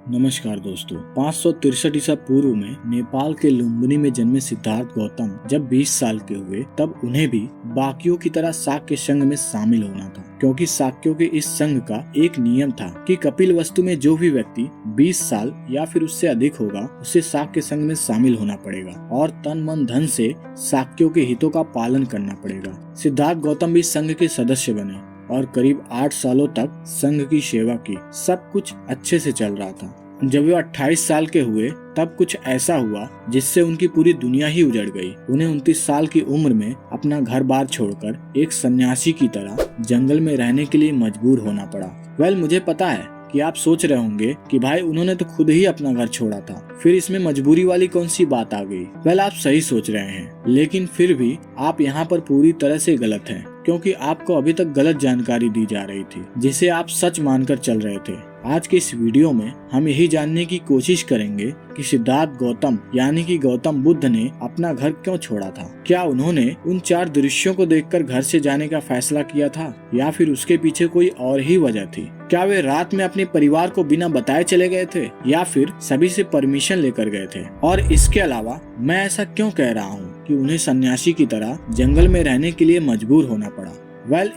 नमस्कार दोस्तों। 563 ईसा पूर्व में नेपाल के लुम्बिनी में जन्मे सिद्धार्थ गौतम जब 20 साल के हुए तब उन्हें भी बाकियों की तरह शाक्य संघ में शामिल होना था, क्योंकि शाक्यों के इस संघ का एक नियम था कि कपिलवस्तु में जो भी व्यक्ति 20 साल या फिर उससे अधिक होगा उसे शाक्य संघ में शामिल होना पड़ेगा और तन मन धन से शाक्यों के हितों का पालन करना पड़ेगा। सिद्धार्थ गौतम भी संघ के सदस्य बने और करीब 8 सालों तक संघ की सेवा की। सब कुछ अच्छे से चल रहा था। जब वे 28 साल के हुए तब कुछ ऐसा हुआ जिससे उनकी पूरी दुनिया ही उजड़ गई। उन्हें 29 साल की उम्र में अपना घर बार छोड़कर एक सन्यासी की तरह जंगल में रहने के लिए मजबूर होना पड़ा। मुझे पता है कि आप सोच रहे होंगे कि भाई उन्होंने तो खुद ही अपना घर छोड़ा था, फिर इसमें मजबूरी वाली कौन सी बात आ गई। आप सही सोच रहे हैं, लेकिन फिर भी आप यहाँ पर पूरी तरह से गलत हैं, क्योंकि आपको अभी तक गलत जानकारी दी जा रही थी जिसे आप सच मानकर चल रहे थे। आज के इस वीडियो में हम यही जानने की कोशिश करेंगे कि सिद्धार्थ गौतम यानी कि गौतम बुद्ध ने अपना घर क्यों छोड़ा था। क्या उन्होंने उन 4 दृश्यों को देखकर घर से जाने का फैसला किया था या फिर उसके पीछे कोई और ही वजह थी। क्या वे रात में अपने परिवार को बिना बताए चले गए थे या फिर सभी से परमिशन लेकर गए थे। और इसके अलावा मैं ऐसा क्यों कह रहा हूँ कि उन्हें सन्यासी की तरह जंगल में रहने के लिए मजबूर होना पड़ा।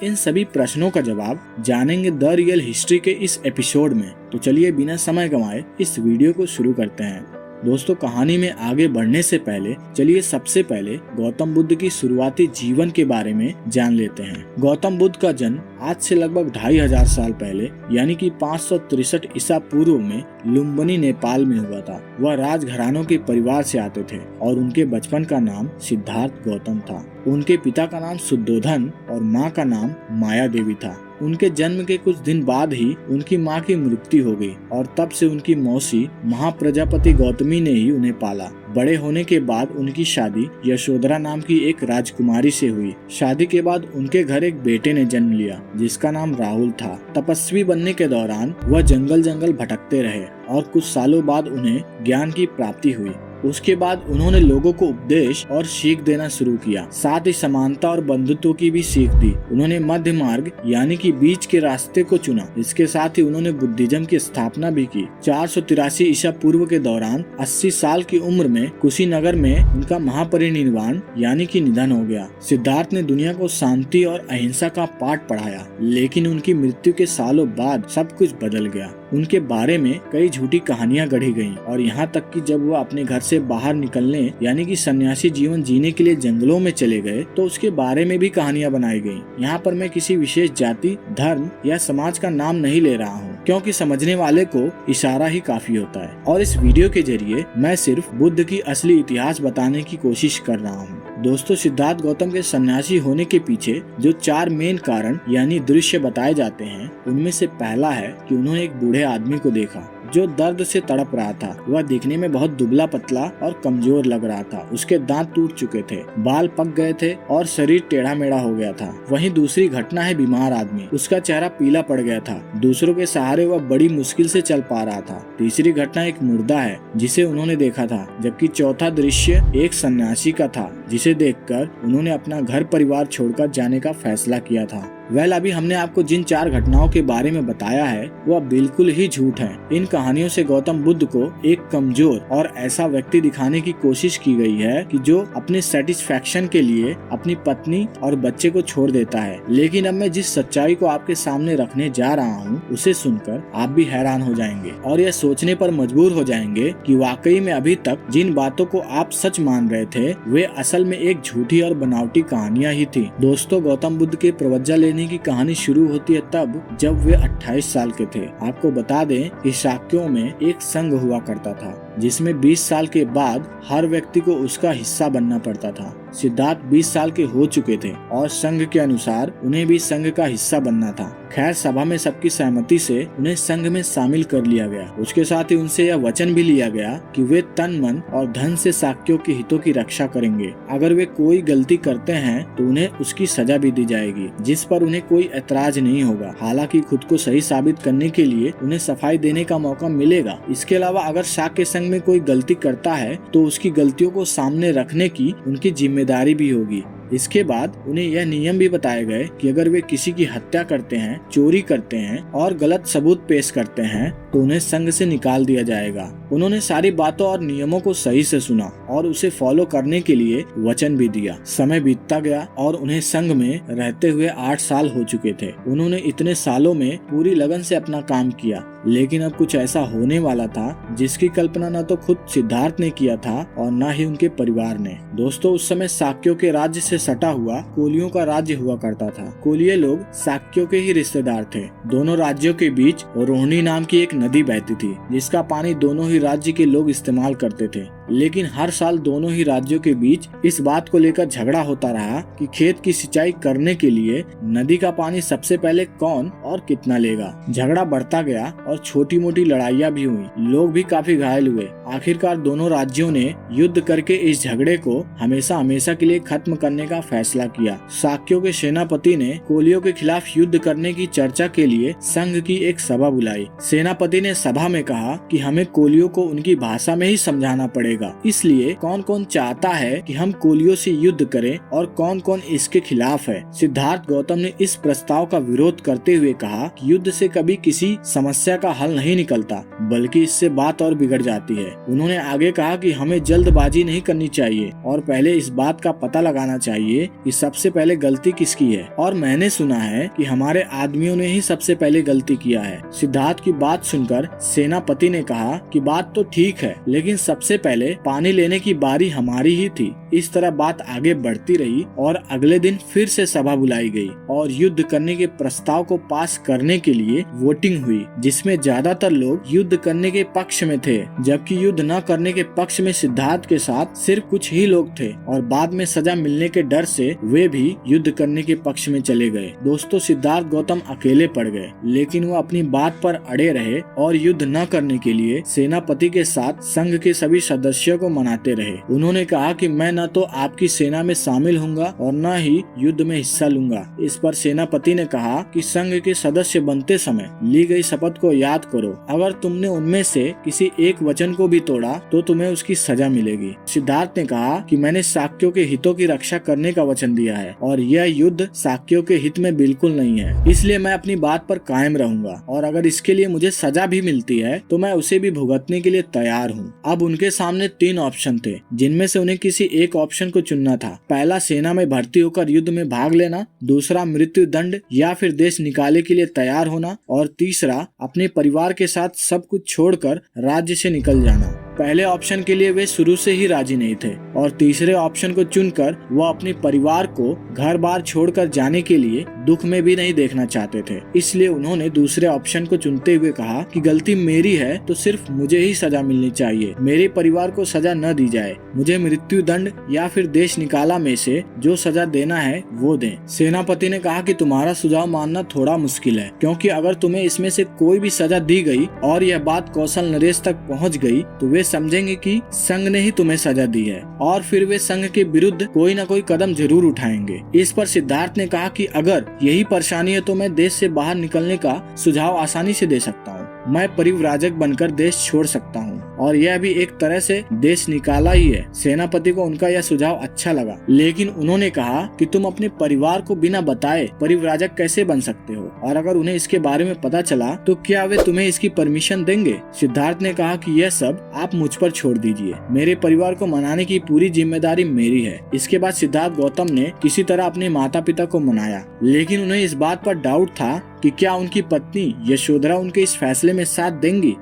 इन सभी प्रश्नों का जवाब जानेंगे द रियल हिस्ट्री के इस एपिसोड में। तो चलिए बिना समय गंवाए इस वीडियो को शुरू करते हैं। दोस्तों, कहानी में आगे बढ़ने से पहले चलिए सबसे पहले गौतम बुद्ध की शुरुआती जीवन के बारे में जान लेते हैं। गौतम बुद्ध का जन्म आज से लगभग 2500 साल पहले यानी कि 563 ईसा पूर्व में लुम्बिनी नेपाल में हुआ था। वह राजघरानों के परिवार से आते थे और उनके बचपन का नाम सिद्धार्थ गौतम था। उनके पिता का नाम शुद्धोधन और माँ का नाम माया देवी था। उनके जन्म के कुछ दिन बाद ही उनकी माँ की मृत्यु हो गई और तब से उनकी मौसी महाप्रजापति गौतमी ने ही उन्हें पाला। बड़े होने के बाद उनकी शादी यशोधरा नाम की एक राजकुमारी से हुई। शादी के बाद उनके घर एक बेटे ने जन्म लिया जिसका नाम राहुल था। तपस्वी बनने के दौरान वह जंगल जंगल भटकते रहे और कुछ सालों बाद उन्हें ज्ञान की प्राप्ति हुई। उसके बाद उन्होंने लोगों को उपदेश और सीख देना शुरू किया, साथ ही समानता और बंधुत्व की भी सीख दी। उन्होंने मध्य मार्ग यानी कि बीच के रास्ते को चुना। इसके साथ ही उन्होंने बुद्धिज्म की स्थापना भी की। 483 ईसा पूर्व के दौरान 80 साल की उम्र में कुशीनगर में उनका महापरिनिर्वाण यानी कि निधन हो गया। सिद्धार्थ ने दुनिया को शांति और अहिंसा का पाठ पढ़ाया, लेकिन उनकी मृत्यु के सालों बाद सब कुछ बदल गया। उनके बारे में कई झूठी कहानियां गढ़ी गईं और यहाँ तक कि जब वह अपने घर से बाहर निकलने यानी कि सन्यासी जीवन जीने के लिए जंगलों में चले गए तो उसके बारे में भी कहानियां बनाई गईं। यहाँ पर मैं किसी विशेष जाति, धर्म या समाज का नाम नहीं ले रहा हूँ, क्योंकि समझने वाले को इशारा ही काफी होता है। और इस वीडियो के जरिए मैं सिर्फ बुद्ध की असली इतिहास बताने की कोशिश कर रहा हूँ। दोस्तों, सिद्धार्थ गौतम के सन्यासी होने के पीछे जो 4 मेन कारण यानी दृश्य बताए जाते हैं, उनमें से पहला है कि उन्होंने एक बूढ़े आदमी को देखा जो दर्द से तड़प रहा था। वह दिखने में बहुत दुबला पतला और कमजोर लग रहा था। उसके दांत टूट चुके थे, बाल पक गए थे और शरीर टेढ़ा मेढ़ा हो गया था। वहीं दूसरी घटना है बीमार आदमी। उसका चेहरा पीला पड़ गया था। दूसरों के सहारे वह बड़ी मुश्किल से चल पा रहा था। तीसरी घटना एक मुर्दा है जिसे उन्होंने देखा था, जबकि चौथा दृश्य एक सन्यासी का था जिसे देखकर उन्होंने अपना घर परिवार छोड़कर जाने का फैसला किया था। अभी हमने आपको जिन 4 घटनाओं के बारे में बताया है वह बिल्कुल ही झूठ है। इन कहानियों से गौतम बुद्ध को एक कमजोर और ऐसा व्यक्ति दिखाने की कोशिश की गई है कि जो अपने सेटिस्फैक्शन के लिए अपनी पत्नी और बच्चे को छोड़ देता है। लेकिन अब मैं जिस सच्चाई को आपके सामने रखने जा रहा हूँ उसे सुनकर आप भी हैरान हो जाएंगे और यह सोचने पर मजबूर हो जाएंगे कि वाकई में अभी तक जिन बातों को आप सच मान रहे थे वे असल में एक झूठी और बनावटी कहानियां ही थी। दोस्तों, गौतम बुद्ध के प्रवज्जा लेने की कहानी शुरू होती है तब जब वे 28 साल के थे। आपको बता दें कि शाक्यों में एक संघ हुआ करता था जिसमें 20 साल के बाद हर व्यक्ति को उसका हिस्सा बनना पड़ता था। सिद्धार्थ 20 साल के हो चुके थे और संघ के अनुसार उन्हें भी संघ का हिस्सा बनना था। खैर, सभा में सबकी सहमति से उन्हें संघ में शामिल कर लिया गया। उसके साथ ही उनसे यह वचन भी लिया गया कि वे तन मन और धन से शाक्यों के हितों की रक्षा करेंगे। अगर वे कोई गलती करते हैं तो उन्हें उसकी सजा भी दी जाएगी, जिस पर उन्हें कोई ऐतराज नहीं होगा। हालांकि खुद को सही साबित करने के लिए उन्हें सफाई देने का मौका मिलेगा। इसके अलावा अगर शाक्य संघ में कोई गलती करता है तो उसकी गलतियों को सामने रखने की उनकी जिम्मेदारी भी होगी। इसके बाद उन्हें यह नियम भी बताए गए कि अगर वे किसी की हत्या करते हैं, चोरी करते हैं और गलत सबूत पेश करते हैं तो उन्हें संघ से निकाल दिया जाएगा। उन्होंने सारी बातों और नियमों को सही से सुना और उसे फॉलो करने के लिए वचन भी दिया। समय बीतता गया और उन्हें संघ में रहते हुए 8 साल हो चुके थे। उन्होंने इतने सालों में पूरी लगन से अपना काम किया, लेकिन अब कुछ ऐसा होने वाला था जिसकी कल्पना न तो खुद सिद्धार्थ ने किया था और न ही उनके परिवार ने। दोस्तों, उस समय शाक्यों के राज्य से सटा हुआ कोलियों का राज्य हुआ करता था। कोलिये लोग शाक्यों के ही रिश्तेदार थे। दोनों राज्यों के बीच रोहिणी नाम की एक नदी बहती थी, जिसका पानी दोनों ही राज्य के लोग इस्तेमाल करते थे। लेकिन हर साल दोनों ही राज्यों के बीच इस बात को लेकर झगड़ा होता रहा कि खेत की सिंचाई करने के लिए नदी का पानी सबसे पहले कौन और कितना लेगा। झगड़ा बढ़ता गया और छोटी मोटी लड़ाइयाँ भी हुई। लोग भी काफी घायल हुए। आखिरकार दोनों राज्यों ने युद्ध करके इस झगड़े को हमेशा हमेशा के लिए खत्म करने का फैसला किया। शाक्यों के सेनापति ने कोलियों के खिलाफ युद्ध करने की चर्चा के लिए संघ की एक सभा बुलाई। सेनापति ने सभा में कहा कि हमें कोलियों को उनकी भाषा में ही समझाना पड़ेगा, इसलिए कौन कौन चाहता है कि हम कोलियों से युद्ध करें और कौन कौन इसके खिलाफ है। सिद्धार्थ गौतम ने इस प्रस्ताव का विरोध करते हुए कहा कि युद्ध से कभी किसी समस्या का हल नहीं निकलता, बल्कि इससे बात और बिगड़ जाती है। उन्होंने आगे कहा कि हमें जल्दबाजी नहीं करनी चाहिए और पहले इस बात का पता लगाना चाहिए कि सबसे पहले गलती किसकी है। और मैंने सुना है कि हमारे आदमियों ने ही सबसे पहले गलती किया है। सिद्धार्थ की बात सुनकर सेनापति ने कहा कि बात तो ठीक है, लेकिन सबसे पहले पानी लेने की बारी हमारी ही थी। इस तरह बात आगे बढ़ती रही और अगले दिन फिर से सभा बुलाई गई और युद्ध करने के प्रस्ताव को पास करने के लिए वोटिंग हुई, जिसमें ज्यादातर लोग युद्ध करने के पक्ष में थे, जबकि युद्ध न करने के पक्ष में सिद्धार्थ के साथ सिर्फ कुछ ही लोग थे और बाद में सजा मिलने के डर से वे भी युद्ध करने के पक्ष में चले गए। दोस्तों, सिद्धार्थ गौतम अकेले पड़ गए, लेकिन वो अपनी बात पर अड़े रहे और युद्ध न करने के लिए सेनापति के साथ संघ के सभी सदस्यों को मनाते रहे। उन्होंने कहा कि मैं न तो आपकी सेना में शामिल होऊंगा और न ही युद्ध में हिस्सा लूंगा। इस पर सेनापति ने कहा कि संघ के सदस्य बनते समय ली गई शपथ को याद करो। अगर तुमने उनमें से किसी एक वचन को भी तोड़ा तो तुम्हें उसकी सजा मिलेगी। सिद्धार्थ ने कहा कि मैंने शाक्यों के हितों की रक्षा करने का वचन दिया है और यह युद्ध शाक्यों के हित में बिल्कुल नहीं है, इसलिए मैं अपनी बात पर कायम रहूंगा और अगर इसके लिए मुझे सजा भी मिलती है तो मैं उसे भी भुगतने के लिए तैयार हूँ। अब उनके सामने 3 ऑप्शन थे, जिनमें से उन्हें किसी एक ऑप्शन को चुनना था। पहला, सेना में भर्ती होकर युद्ध में भाग लेना, दूसरा, मृत्यु दंड या फिर देश निकाले के लिए तैयार होना और तीसरा, अपने परिवार के साथ सब कुछ छोड़कर राज्य से निकल जाना। पहले ऑप्शन के लिए वे शुरू से ही राजी नहीं थे और तीसरे ऑप्शन को चुनकर वो अपने परिवार को घर बार छोड़कर जाने के लिए दुख में भी नहीं देखना चाहते थे। इसलिए उन्होंने दूसरे ऑप्शन को चुनते हुए कहा कि गलती मेरी है तो सिर्फ मुझे ही सजा मिलनी चाहिए, मेरे परिवार को सजा न दी जाए। मुझे मृत्यु दंड या फिर देश निकाला में से जो सजा देना है वो दें। सेनापति ने कहा कि तुम्हारा सुझाव मानना थोड़ा मुश्किल है, क्योंकि अगर तुम्हें इसमें से कोई भी सजा दी गई और यह बात कौशल नरेश तक पहुँच गई तो वे समझेंगे कि संघ ने ही तुम्हें सजा दी है और फिर वे संघ के विरुद्ध कोई न कोई कदम जरूर उठाएंगे। इस पर सिद्धार्थ ने कहा कि अगर यही परेशानी है तो मैं देश से बाहर निकलने का सुझाव आसानी से दे सकता हूँ। मैं परिव्राजक बनकर देश छोड़ सकता हूँ और यह भी एक तरह से देश निकाला ही है। सेनापति को उनका यह सुझाव अच्छा लगा, लेकिन उन्होंने कहा कि तुम अपने परिवार को बिना बताए परिव्राजक कैसे बन सकते हो और अगर उन्हें इसके बारे में पता चला तो क्या वे तुम्हें इसकी परमिशन देंगे। सिद्धार्थ ने कहा कि यह सब आप मुझ पर छोड़ दीजिए, मेरे परिवार को मनाने की पूरी जिम्मेदारी मेरी है। इसके बाद सिद्धार्थ गौतम ने किसी तरह अपने माता पिता को मनाया, लेकिन उन्हें इस बात पर डाउट था कि क्या उनकी पत्नी यशोधरा उनके इस फैसले में साथ देंगी।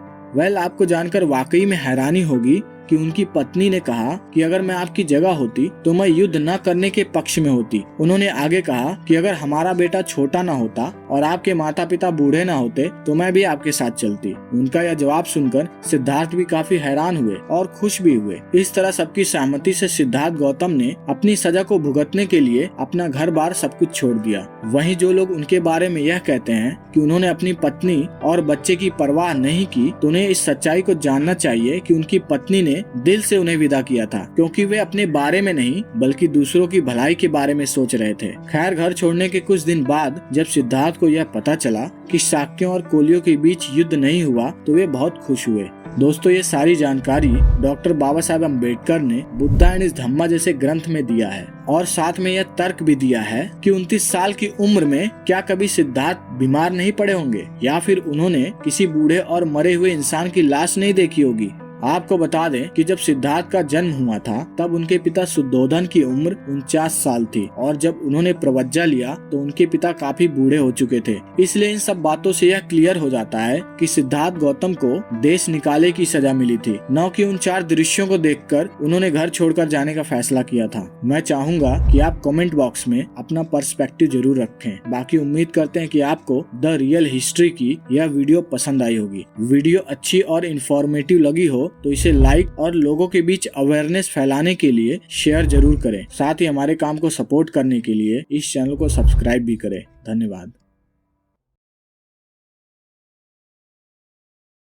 आपको जानकर वाकई में हैरानी होगी कि उनकी पत्नी ने कहा कि अगर मैं आपकी जगह होती तो मैं युद्ध न करने के पक्ष में होती। उन्होंने आगे कहा कि अगर हमारा बेटा छोटा न होता और आपके माता पिता बूढ़े न होते तो मैं भी आपके साथ चलती। उनका यह जवाब सुनकर सिद्धार्थ भी काफी हैरान हुए और खुश भी हुए। इस तरह सबकी सहमति से सिद्धार्थ गौतम ने अपनी सजा को भुगतने के लिए अपना घर बार सब कुछ छोड़ दिया। वहीं जो लोग उनके बारे में यह कहते हैं कि उन्होंने अपनी पत्नी और बच्चे की परवाह नहीं की, तो उन्हें इस सच्चाई को जानना चाहिए कि उनकी पत्नी ने दिल से उन्हें विदा किया था, क्योंकि वे अपने बारे में नहीं बल्कि दूसरों की भलाई के बारे में सोच रहे थे। खैर, घर छोड़ने के कुछ दिन बाद जब सिद्धार्थ को यह पता चला कि शाक्यों और कोलियों के बीच युद्ध नहीं हुआ तो वे बहुत खुश हुए। दोस्तों ये सारी जानकारी डॉक्टर बाबा साहेब अम्बेडकर ने बुद्धा एंड धम्मा जैसे ग्रंथ में दिया है और साथ में यह तर्क भी दिया है कि 29 साल की उम्र में क्या कभी सिद्धार्थ बीमार नहीं पड़े होंगे या फिर उन्होंने किसी बूढ़े और मरे हुए इंसान की लाश नहीं देखी होगी। आपको बता दें कि जब सिद्धार्थ का जन्म हुआ था तब उनके पिता शुद्धोधन की उम्र 49 साल थी और जब उन्होंने प्रवज्जा लिया तो उनके पिता काफी बूढ़े हो चुके थे। इसलिए इन सब बातों से यह क्लियर हो जाता है कि सिद्धार्थ गौतम को देश निकाले की सजा मिली थी, न कि उन 4 दृश्यों को देखकर उन्होंने घर छोड़कर जाने का फैसला किया था। मैं चाहूंगा कि आप कमेंट बॉक्स में अपना पर्सपेक्टिव जरूर रखें। बाकी उम्मीद करते हैं कि आपको द रियल हिस्ट्री की यह वीडियो पसंद आई होगी। वीडियो अच्छी और इन्फॉर्मेटिव लगी हो तो इसे लाइक और लोगों के बीच अवेयरनेस फैलाने के लिए शेयर जरूर करें। साथ ही हमारे काम को सपोर्ट करने के लिए इस चैनल को सब्सक्राइब भी करें। धन्यवाद।